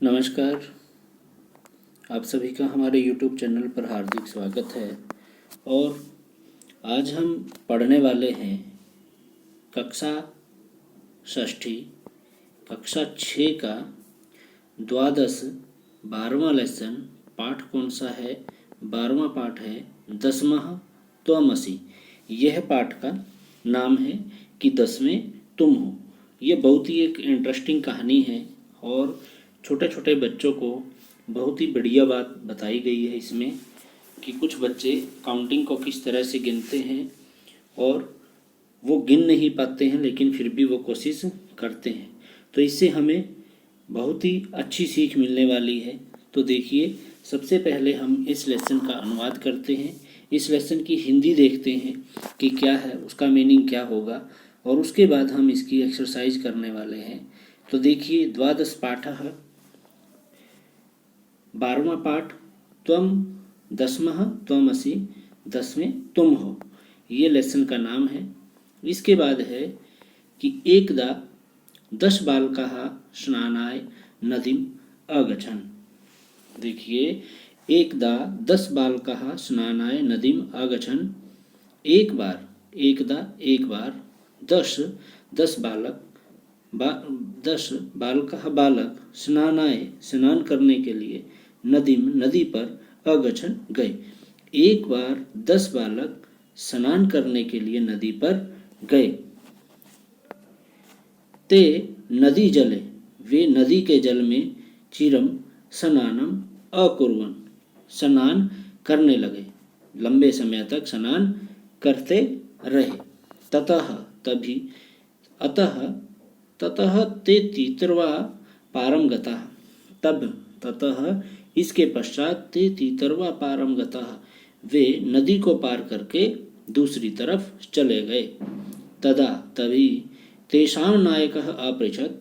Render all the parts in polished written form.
नमस्कार। आप सभी का हमारे YouTube चैनल पर हार्दिक स्वागत है। और आज हम पढ़ने वाले हैं कक्षा षष्ठी कक्षा 6 का द्वादश 12वां लेसन। पाठ कौन सा है? 12वां पाठ है दसमः त्वमसि। यह पाठ का नाम है कि दसवें तुम हो। ये बहुत ही एक इंटरेस्टिंग कहानी है और छोटे छोटे बच्चों को बहुत ही बढ़िया बात बताई गई है इसमें कि कुछ बच्चे काउंटिंग को किस तरह से गिनते हैं और वो गिन नहीं पाते हैं लेकिन फिर भी वो कोशिश करते हैं। तो इससे हमें बहुत ही अच्छी सीख मिलने वाली है। तो देखिए, सबसे पहले हम इस लेसन का अनुवाद करते हैं। इस लेसन की हिंदी देखते हैं कि क्या है, उसका मीनिंग क्या होगा, और उसके बाद हम इसकी एक्सरसाइज करने वाले हैं। तो देखिए, द्वादश पाठः 12वां पाठ त्वम दसमः त्वमसि, दसवें तुम हो। ये लेसन का नाम है। इसके बाद है कि एकदा 10 बालकाः स्नानाय नदीम अगच्छन्। देखिए, एकदा 10 बालकाः स्नानाय नदीम अगच्छन्। एक बार, एकदा एक बार, 10 बालक 10 बालकाः बालक स्नानाय स्नान करने के लिए नदीम नदी पर अगच्छन् गए। एक बार 10 बालक स्नान करने के लिए नदी पर गए। ते नदी जले, वे नदी के जल में चिरम स्नानम अकुर्वन्, स्नान करने लगे, लंबे समय तक स्नान करते रहे। ततः तभी, अतः ततः ते तीतर्वा पारम गतः, तब ततः इसके पश्चात ते तीतर्वा पारम गतः, वे नदी को पार करके दूसरी तरफ चले गए। तदा तभी तेषां नायकः अपृच्छत्,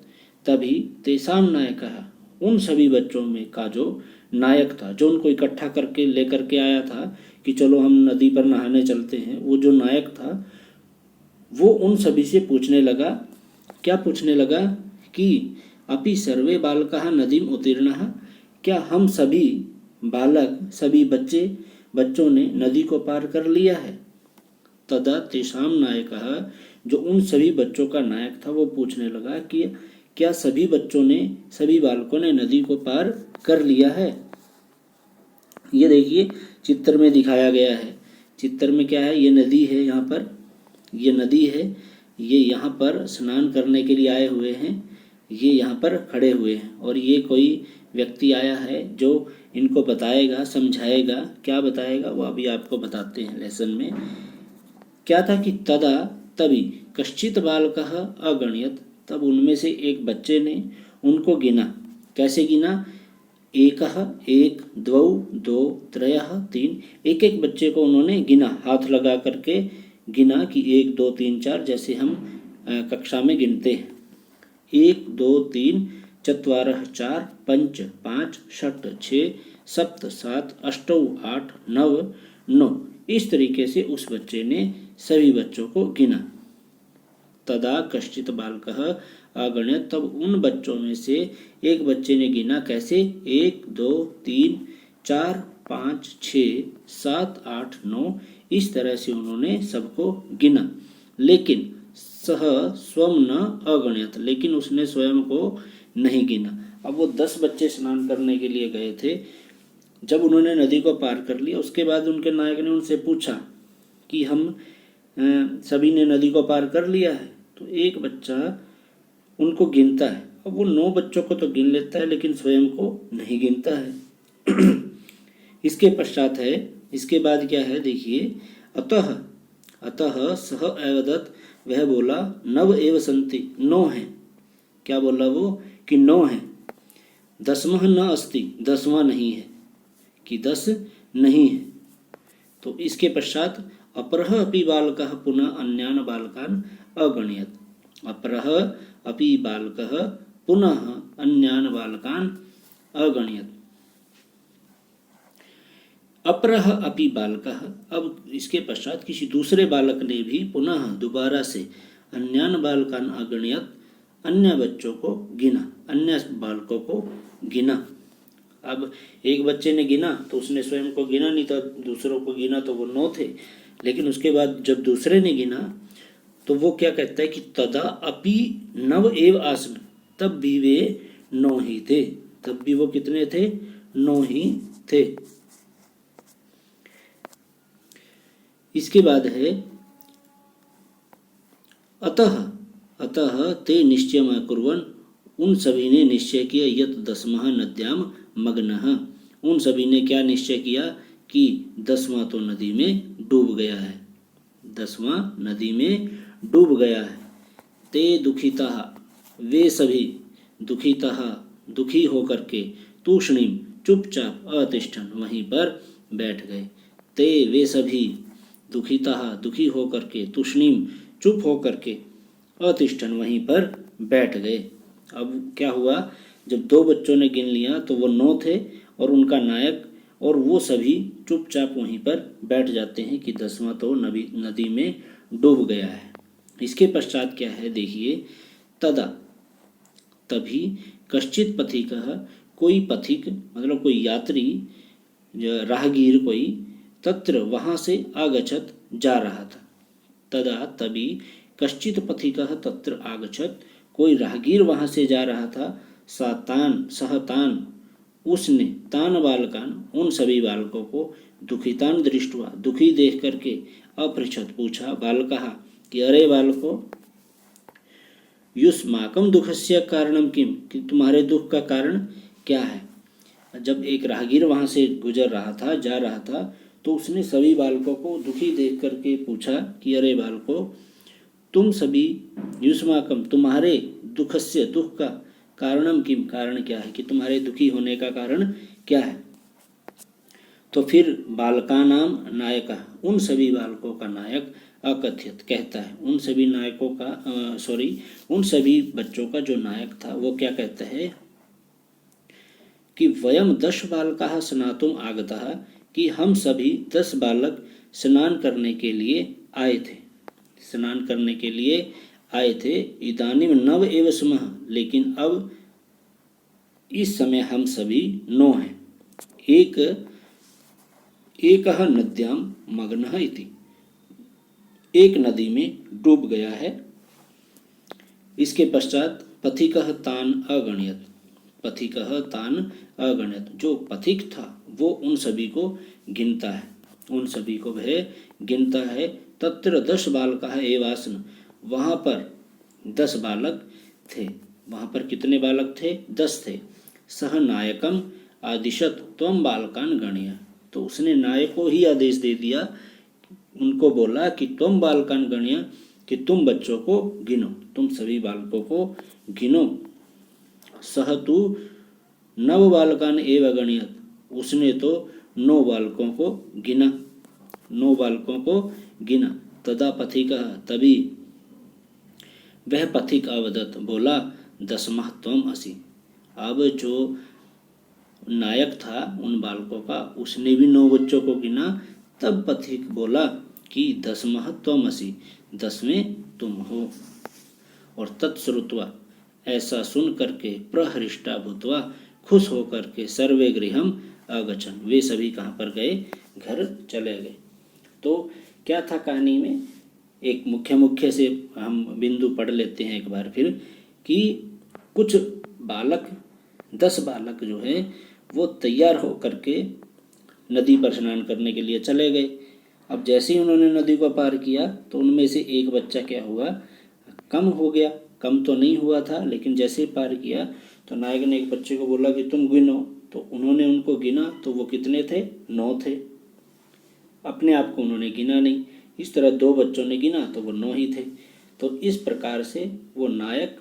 तभी तेषां नायकः, उन सभी बच्चों में का जो नायक था, जो उनको इकट्ठा करके लेकर के आया था कि चलो हम नदी पर नहाने चलते हैं, वो जो नायक था वो उन सभी से पूछने लगा। क्या पूछने लगा? कि अपि सर्वे बालकाः नदीम उत्तीर्णाः, क्या हम सभी बालक, सभी बच्चों ने नदी को पार कर लिया है? तदा तेषां नायकः, जो उन सभी बच्चों का नायक था, वो पूछने लगा कि क्या सभी बच्चों ने, सभी बालकों ने नदी को पार कर लिया है? ये देखिए, चित्र में दिखाया गया है। चित्र में क्या है? ये नदी है, यहाँ पर ये नदी है, ये यहाँ पर स्नान करने के लिए आए हुए हैं, ये यहाँ पर खड़े हुए हैं और ये कोई व्यक्ति आया है जो इनको बताएगा, समझाएगा। क्या बताएगा वो अभी आपको बताते हैं लेसन में। क्या था कि तदा तभी कश्चित बालकः अगणयत्, तब उनमें से एक बच्चे ने उनको गिना। कैसे गिना? एकः एक, द्वौ दो, त्रयः तीन, एक एक बच्चे को उन्होंने गिना, हाथ लगा करके गिना कि 1 2 3 4, जैसे हम कक्षा में गिनते हैं। 1 2 3 चत्वारः 4 पंच 5 षट् 6 सप्त 7 अष्टौ 8 9 9, इस तरीके से उस बच्चे ने सभी बच्चों को गिना। तदा कश्चित बालकः अगणयत्, तब उन बच्चों में से एक बच्चे ने गिना। कैसे? 1 2 3 4 5 6 7 8 9, इस तरह से उन्होंने सबको गिना। लेकिन सह स्वम न अगणयत्, लेकिन उसने स्वयं को नहीं गिना। अब वो 10 बच्चे स्नान करने के लिए गए थे। जब उन्होंने नदी को पार कर लिया, उसके बाद उनके नायक ने उनसे पूछा कि हम सभी ने नदी को पार कर लिया है? तो एक बच्चा उनको गिनता है। अब वो 9 बच्चों को तो गिन लेता है लेकिन स्वयं को नहीं गिनता है। इसके पश्चात है, इसके बाद क्या है? देखिए, अतः अतः सह अवदत्, वह बोला, नव एव सन्ति, 9 हैं। क्या बोला वो? कि 9 हैं। दसमः न अस्ति, 10वां नहीं है, कि 10 नहीं है। तो इसके पश्चात अपरः अपि बालकः पुनः अन्यान् बालकान् अगणयत्, अपरः अपि बालकः पुनः अन्यान् बालकान् अगणयत्। अपरः अपि बालकः, अब इसके पश्चात किसी दूसरे बालक ने भी पुनः दोबारा से अन्यान् बालकान् अगणयत्, अन्य बच्चों को गिना, अन्य बालकों को गिना। अब एक बच्चे ने गिना तो उसने स्वयं को गिना नहीं था, दूसरों को गिना तो वो 9 थे। लेकिन उसके बाद जब दूसरे ने गिना तो वो क्या कहता है कि तदा अपि नव एव आसन, तब भी वे 9 ही थे, तब भी वो कितने थे? 9 ही थे। इसके बाद है अतः अतः ते निश्चयम् अकुर्वन्, उन सभी ने निश्चय किया यत दसमः नद्याम मग्नः, उन सभी ने क्या निश्चय किया कि 10वां तो नदी में डूब गया है, 10वां नदी में डूब गया है। ते दुखितः, वे सभी दुखितः, दुखी होकर के, तूष्णीम, चुपचाप, अतिष्ठन, वहीं पर बैठ गए। ते वे सभी दुखितः, दुखी होकर के, तूष्णीम, चुप होकर के, अतिष्ठन, वहीं पर बैठ गए। अब क्या हुआ, जब 2 बच्चों ने गिन लिया तो वो 9 थे और उनका नायक, और वो सभी चुपचाप वहीं पर बैठ जाते हैं कि 10वां तो नदी में डूब गया है। इसके पश्चात क्या है देखिए, तदा, तभी, कश्चित पथिकः, कोई पथिक मतलब कोई यात्री, राहगीर कोई, तत्र वहाँ से आगच्छत, जा रहा था। तदा तभी, कश्चित पथिकः तत्र आगच्छत, कोई राहगीर वहाँ से जा रहा था। सहतान, उसने, तान बालकान, उन सभी बालकों को, दुखितान दृष्टवा, दुखी देख करके, अपृच्छत, पूछा, बालकः, कि अरे बालको, युष्माकं दुखस्य कारणम किम, कि तुम्हारे दुख का कारण क्या है। जब एक राहगीर वहाँ से गुजर रहा था, जा रहा था, तो उसने सभी बालकों को दुखी देख करके पूछा कि अरे बालको, तुम सभी, युष्माकम, तुम्हारे, दुखस्य, दुख का, कारणम किम, कारण क्या है, कि तुम्हारे दुखी होने का कारण क्या है। तो फिर बालकानाम नायक, उन सभी बालकों का नायक अकथ्यत, कहता है, उन सभी नायकों का उन सभी बच्चों का जो नायक था वो क्या कहता है कि वयम 10 बालकाः स्नातुम आगताः, कि हम सभी 10 बालक स्नान करने के लिए आए थे, स्नान करने के लिए आए थे। इदानीम नव एव स्मः, लेकिन अब इस समय हम सभी 9 हैं। एकः नद्याम मग्नः इति, एक नदी में डूब गया है। इसके पश्चात पथिकः तान अगण्यत, पथिकः तान अगण्यत, जो पथिक था वो उन सभी को गिनता है, उन सभी को वह गिनता है। तत्र 10 बालकाः एव आसन्, वहाँ पर 10 बालक थे, वहाँ पर कितने बालक थे? 10 थे। सह नायकम आदिशत त्वम बालकान गणय, तो उसने नायक को ही आदेश दे दिया, उनको बोला कि तुम बालकान गणय, कि तुम बच्चों को गिनो, तुम सभी बालकों को गिनो। सह तू 9 बालकान एव गणयत, उसने तो 9 बालकों को गिना, 9 बालकों को गिना। तदा पथिकः, तभी वह पथिक अवदत, बोला, 10मः त्वम् असि, अब जो नायक था उन बालकों का, उसने भी 9 बच्चों को गिना। तब पथिक बोला कि 10मः त्वम् असि, 10वें तुम हो। और तत्श्रुत्वा, ऐसा सुन करके, प्रहृष्टा भूत्वा, खुश होकर के, सर्वे गृहम अगच्छन्, वे सभी कहाँ पर गए? घर चले गए। तो क्या था कहानी में? एक मुख्य से हम बिंदु पढ़ लेते हैं एक बार फिर, कि कुछ बालक, 10 बालक जो है वो तैयार हो करके नदी पर स्नान करने के लिए चले गए। अब जैसे ही उन्होंने नदी को पार किया तो उनमें से एक बच्चा क्या हुआ? कम हो गया। कम तो नहीं हुआ था, लेकिन जैसे ही पार किया तो नायक ने एक बच्चे को बोला कि तुम गिनो, तो उन्होंने उनको गिना तो वो कितने थे? 9 थे। अपने आप को उन्होंने गिना नहीं। इस तरह 2 बच्चों ने गिना तो वो 9 ही थे। तो इस प्रकार से वो नायक,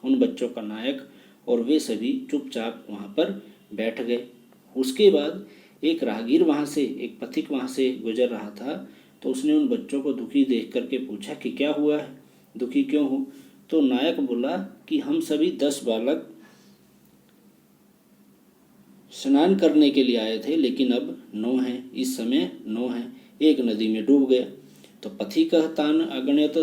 उन बच्चों का नायक, और वे सभी चुपचाप वहाँ पर बैठ गए। उसके बाद एक राहगीर वहाँ से, एक पथिक वहाँ से गुजर रहा था, तो उसने उन बच्चों को दुखी देख करके पूछा कि क्या हुआ है, दुखी क्यों हो? तो नायक बोला कि हम सभी 10 बालक स्नान करने के लिए आए थे, लेकिन अब 9 हैं, इस समय 9 हैं, एक नदी में डूब गया। तो पथिकः तान अगण्यत,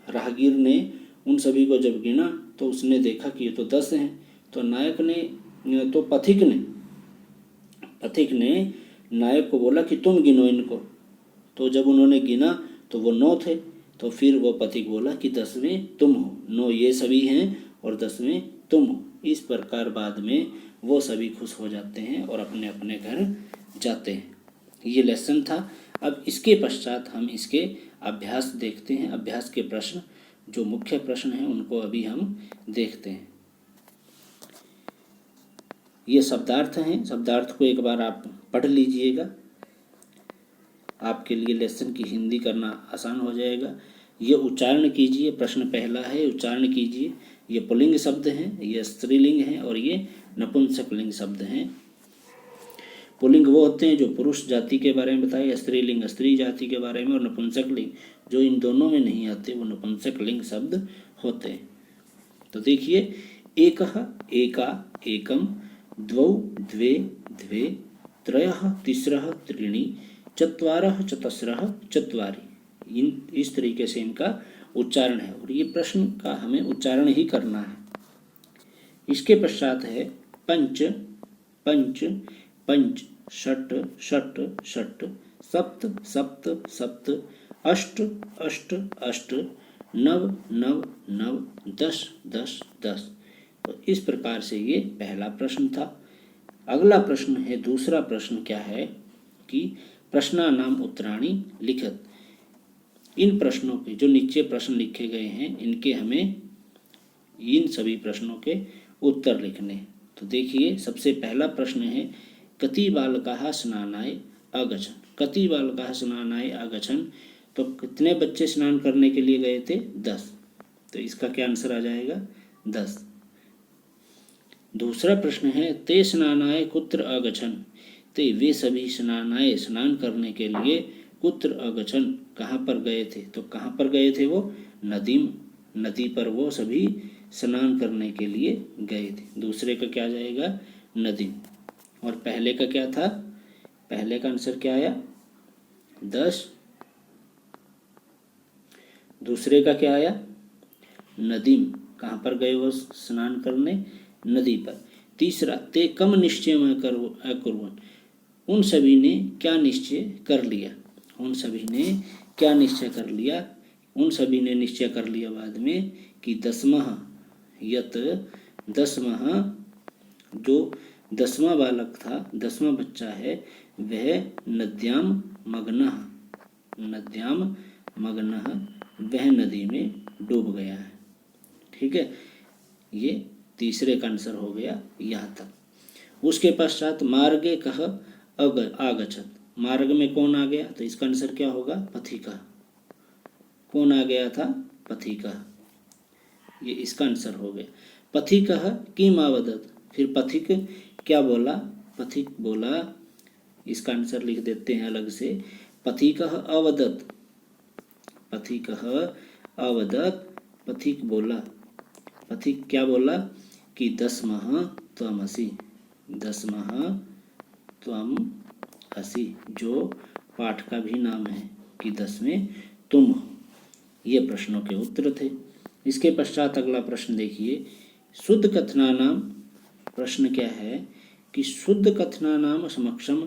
राहगीर ने उन सभी को जब गिना तो उसने देखा कि ये तो 10 हैं। तो नायक ने तो पथिक ने नायक को बोला कि तुम गिनो इनको। तो जब उन्होंने गिना तो वो 9 थे। तो फिर वो पथिक बोला कि 10वें तुम हो, 9 ये सभी हैं और 10वें तुम हो। इस प्रकार बाद में वो सभी खुश हो जाते हैं और अपने अपने घर जाते हैं। ये लेसन था। अब इसके पश्चात हम इसके अभ्यास देखते हैं। अभ्यास के प्रश्न, जो मुख्य प्रश्न हैं, उनको अभी हम देखते हैं। ये शब्दार्थ हैं। शब्दार्थ को एक बार आप पढ़ लीजिएगा, आपके लिए लेसन की हिंदी करना आसान हो जाएगा। ये उच्चारण कीजिए। प्रश्न पहला है, उच्चारण कीजिए। ये पुल्लिंग शब्द हैं, ये स्त्रीलिंग हैं और ये नपुंसकलिंग शब्द हैं। पुल्लिंग वो होते हैं जो पुरुष जाति के बारे में बताए, स्त्रीलिंग स्त्री जाति के बारे में, और नपुंसकलिंग जो इन दोनों में नहीं आते वो नपुंसकलिंग शब्द होते हैं। तो देखिए, एकः एका एकम, द्वौ द्वे द्वे, त्रयः तिस्रः त्रीणि, चत्वारः चतस्रः चत्वारि। इस तरीके से इनका उच्चारण है और ये प्रश्न का हमें उच्चारण ही करना है। इसके पश्चात है पंच पंच पंच, षट षट षट, सप्त सप्त सप्त, अष्ट अष्ट अष्ट, नव नव नव, 10 10 10। तो इस प्रकार से ये पहला प्रश्न था। अगला प्रश्न है, दूसरा प्रश्न क्या है कि प्रश्नानाम उत्तराणि लिखत। इन प्रश्नों के, जो नीचे प्रश्न लिखे गए हैं, इनके हमें इन सभी प्रश्नों के उत्तर लिखने। तो देखिए, सबसे पहला प्रश्न है, कति बालकाः स्नानाय अगच्छन्। कति बालकाः स्नानाय अगच्छन्, तो कितने बच्चे स्नान करने के लिए गए थे? 10। तो इसका क्या आंसर आ जाएगा? 10। दूसरा प्रश्न है, ते स्नानाय कुत्र अगच्छन्। ते वे सभी स्नानाय स्नान करने के लिए कुत्र अगच्छन् कहाँ पर गए थे? तो कहाँ पर गए थे वो? नदी पर वो सभी स्नान करने के लिए गए थे। दूसरे का क्या जाएगा? नदी। और पहले का क्या था? पहले का आंसर क्या आया? 10। दूसरे का क्या आया? नदीम। कहाँ पर गए वो स्नान करने? नदी पर। तीसरा, ते कम निश्चय अकुर्वन्। उन सभी ने क्या निश्चय कर लिया? उन सभी ने क्या निश्चय कर लिया? उन सभी ने निश्चय कर लिया बाद में कि 10वां यत 10वां, जो 10वां बालक था, 10वां बच्चा है, वह नद्याम मग्नः, वह नदी में डूब गया है। ठीक है, ये तीसरे का आंसर हो गया यहाँ तक। उसके पश्चात मार्गे कह आगच्छत्। मार्ग में कौन आ गया? तो इसका आंसर क्या होगा? पथिकः। कौन आ गया था? पथिकः। ये इसका आंसर हो गया। पथिकः किम अवदत्। फिर पथिक क्या बोला? पथिक बोला, इसका आंसर लिख देते हैं अलग से, पथिकः अवदत्। पथिकः अवदत्, पथिक बोला। पथिक क्या बोला? कि 10मः त्वमसि। 10मः त्वम असि, जो पाठ का भी नाम है कि 10वें तुम हो। ये प्रश्नों के उत्तर थे। इसके पश्चात अगला प्रश्न देखिए, शुद्ध कथनानाम। प्रश्न क्या है कि शुद्ध कथनानाम समक्षम,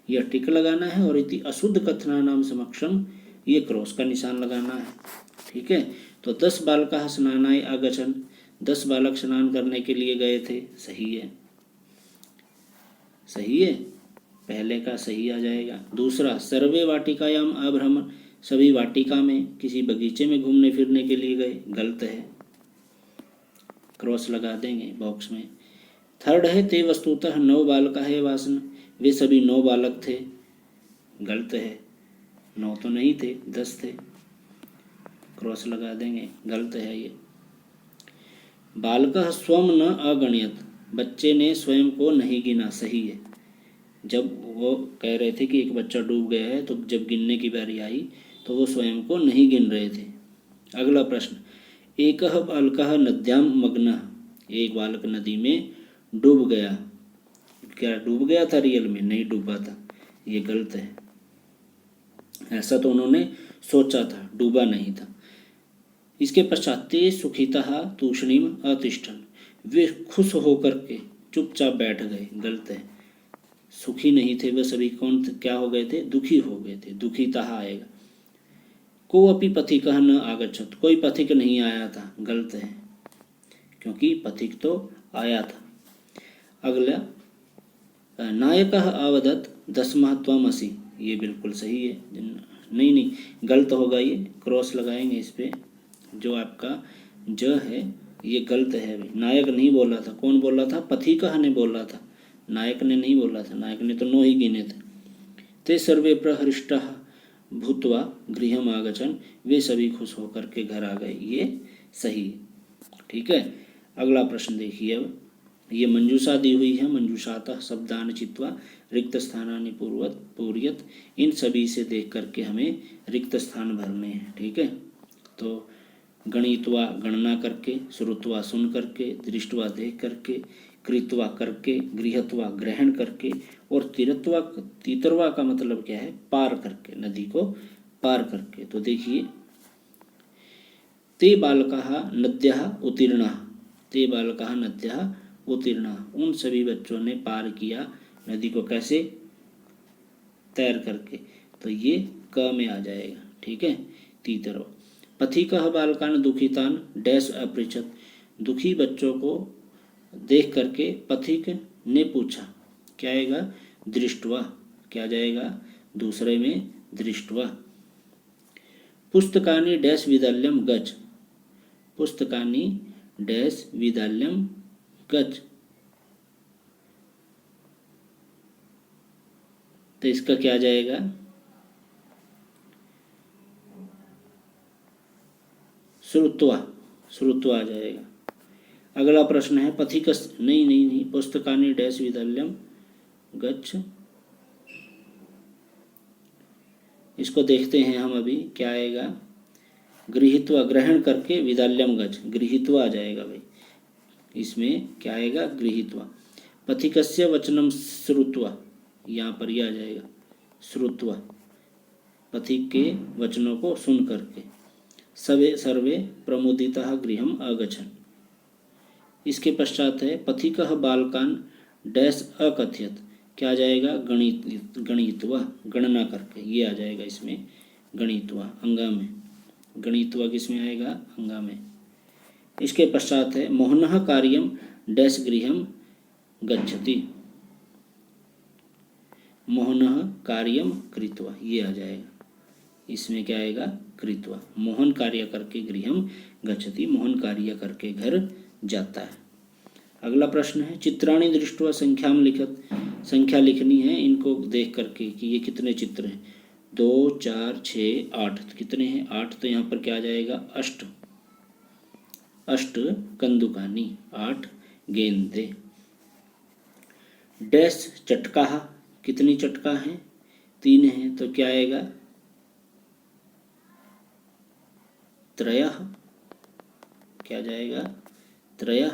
यह टिक लगाना है, और यदि अशुद्ध कथनानाम समक्षम, ये क्रॉस का निशान लगाना है। ठीक है, तो 10 बालकाः स्नानाय अगच्छन्, 10 बालक स्नान करने के लिए गए थे। सही है, सही है, पहले का सही आ जाएगा। दूसरा, सर्वे वाटिकायाम अभ्रमन्। सभी वाटिका में, किसी बगीचे में घूमने फिरने के लिए गए। गलत है, क्रॉस लगा देंगे बॉक्स में। थर्ड है, ते वस्तुतः 9 बालकाः एवासन्। वे सभी 9 बालक थे। गलत है, 9 तो नहीं थे, 10 थे। क्रॉस लगा देंगे, गलत है ये। बालकः स्वं न अगणयत्। बच्चे ने स्वयं को नहीं गिना। सही है। जब वो कह रहे थे कि एक बच्चा डूब गया है, तो जब गिनने की बारी आई तो वो स्वयं को नहीं गिन रहे थे। अगला प्रश्न, एकः बालकः नद्यां मग्नः। एक बालक नदी में डूब गया। क्या डूब गया था? रियल में नहीं डूबा था। ये गलत है, ऐसा तो उन्होंने सोचा था, डूबा नहीं था। इसके पश्चात ते सुखितः तूष्णीम अतिष्ठन, वे खुश होकर के चुपचाप बैठ गए। गलत है, सुखी नहीं थे वे सभी। कौन क्या हो गए थे? दुखी हो गए थे। दुखितः आएगा। को अपि पथिकः न आगच्छत, कोई पथिक नहीं आया था। गलत है, क्योंकि पथिक तो आया था। अगला नायकः अवदत् दस्मः त्वमसि, ये बिल्कुल सही है। नहीं, गलत होगा, ये क्रॉस लगाएंगे इस पे। जो आपका ज है ये गलत है भाई। नायक नहीं बोला था। कौन बोला था? पथिकः ने बोला था, नायक ने नहीं बोला था। नायक ने तो 9 ही गिने थे। ते सर्वे प्रहृष्टः भूत्वा गृहम् आगच्छन्, वे सभी खुश होकर के घर आ गए। ये सही है। ठीक है, अगला प्रश्न देखिए। अब ये मंजूषा दी हुई है। मंजूषातः शब्दान चित्वा रिक्त स्थानानि पूर्यत, इन सभी से देख करके हमें रिक्त स्थान भरने हैं। ठीक है, तो गणित्वा गणना करके, श्रुत्वा सुन करके, दृष्टवा देख करके, कृत्वा करके, गृहत्वा ग्रहण करके, और तीतरवा का मतलब क्या है? पार करके, नदी को पार करके। तो देखिए, ते बालकाः नद्यः उत्तीर्णाः, ते बालकाः नद्यः उत्तीर्णाः, उन सभी बच्चों ने पार किया नदी को। कैसे? तैर करके। तो ये क में आ जाएगा। ठीक है, तीतरवा। पथिकः बालकान् दुखितान् डैश अपृच्छत्, दुखी बच्चों को देख करके पथिक ने पूछा। क्या आएगा? दृष्टवा। क्या जाएगा? दूसरे में दृष्टवा। पुस्तकानि डैश विद्यालयम गच्छ, पुस्तकानि डैश विद्यालयम गच्छ, तो इसका क्या जाएगा? श्रुत्वा, श्रुत्वा आ जाएगा। अगला प्रश्न है पथिक, नहीं, पुस्तकानि डैश विद्यालयम गच्छ, इसको देखते हैं हम अभी। क्या आएगा? गृहीत्वा, ग्रहण करके, विद्यालयम गच्छ, गृहीत्वा आ जाएगा भाई। इसमें क्या आएगा? गृहीत्वा। पथिकस्य वचनम श्रुत्वा, यहाँ पर यह आ जाएगा श्रुत्वा, पथिक के वचनों को सुन करके। सर्वे प्रमुदितः गृहम् अगच्छन्, इसके पश्चात है पथिकः बालकान् डैश अकथयत्, क्या जाएगा? गणित्वा, गणना करके, ये आ जाएगा इसमें गणित्वा, अंगा में। गणित्वा किस में आएगा? अंगा में। इसके पश्चात है मोहनः कार्यम डैश गृहम् गच्छति, मोहनः कार्यम कृत्वा, ये आ जाएगा। इसमें क्या आएगा? कृत्वा। मोहन कार्य करके गृहम् गच्छति, मोहन कार्य करके घर जाता है। अगला प्रश्न है चित्राणि दृष्ट्वा संख्याम लिखत, संख्या लिखनी है इनको देख करके कि ये कितने चित्र हैं। 2, 4, 6, 8, कितने हैं? 8। तो यहाँ पर क्या आ जाएगा? अष्ट, अष्ट कंदुकानी, 8 गेंदे। डैश चटकाः, कितनी चटका हैं? 3 हैं। तो क्या आएगा? त्रयः, क्या जाएगा? त्रयः।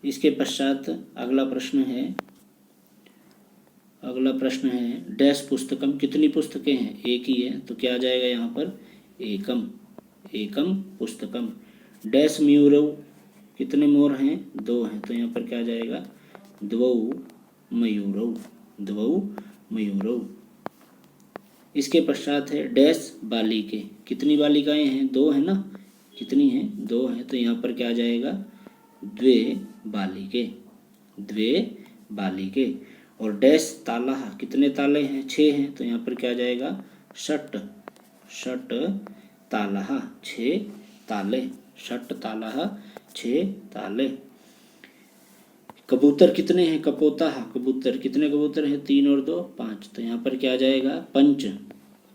इसके पश्चात अगला प्रश्न है डैश पुस्तकम, कितनी पुस्तकें हैं? 1 ही है। तो क्या आ जाएगा यहाँ पर? एकम, एकम पुस्तकम। डैश मयूरौ, कितने मोर हैं? 2 हैं। तो यहाँ पर क्या आ जाएगा? द्वौ मयूरौ, द्वौ मयूरौ। इसके पश्चात है डैश बालिके, कितनी बालिकाएं हैं? 2 है ना। कितनी हैं? 2 हैं। तो यहाँ पर क्या आ जाएगा? द्वे बालिके, द्वे बालिके। और डैश तालाः, कितने ताले हैं? 6 हैं। तो यहाँ पर क्या आ जाएगा? षट्, षट् तालाः, 6 ताले, षट् तालाः, 6 ताले। कबूतर कितने हैं? कपोताः, कबूतर, कितने कबूतर हैं? 3 और 2 5। तो यहाँ पर क्या आ जाएगा? पंच,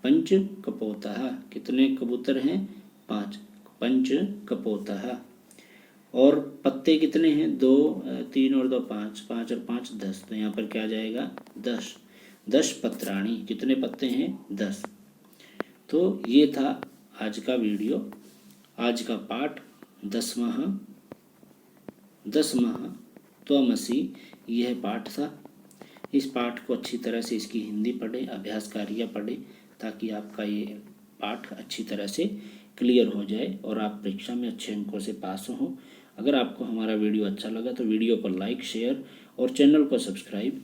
पंच कपोताः, कितने कबूतर हैं? 5, पंच कपोताः। और पत्ते कितने हैं? 2, 3 और 2 5, 5 और 5 10। तो यहाँ पर क्या आ जाएगा? 10, 10 पत्राणि, कितने पत्ते हैं? 10। तो ये था आज का वीडियो, आज का पाठ 10वां त्वमसि, यह पाठ था। इस पाठ को अच्छी तरह से इसकी हिंदी पढ़ें, अभ्यास कार्य पढ़ें, ताकि आपका ये पाठ अच्छी तरह से क्लियर हो जाए और आप परीक्षा में अच्छे अंकों से पास हों। अगर आपको हमारा वीडियो अच्छा लगा तो वीडियो को लाइक, शेयर और चैनल को सब्सक्राइब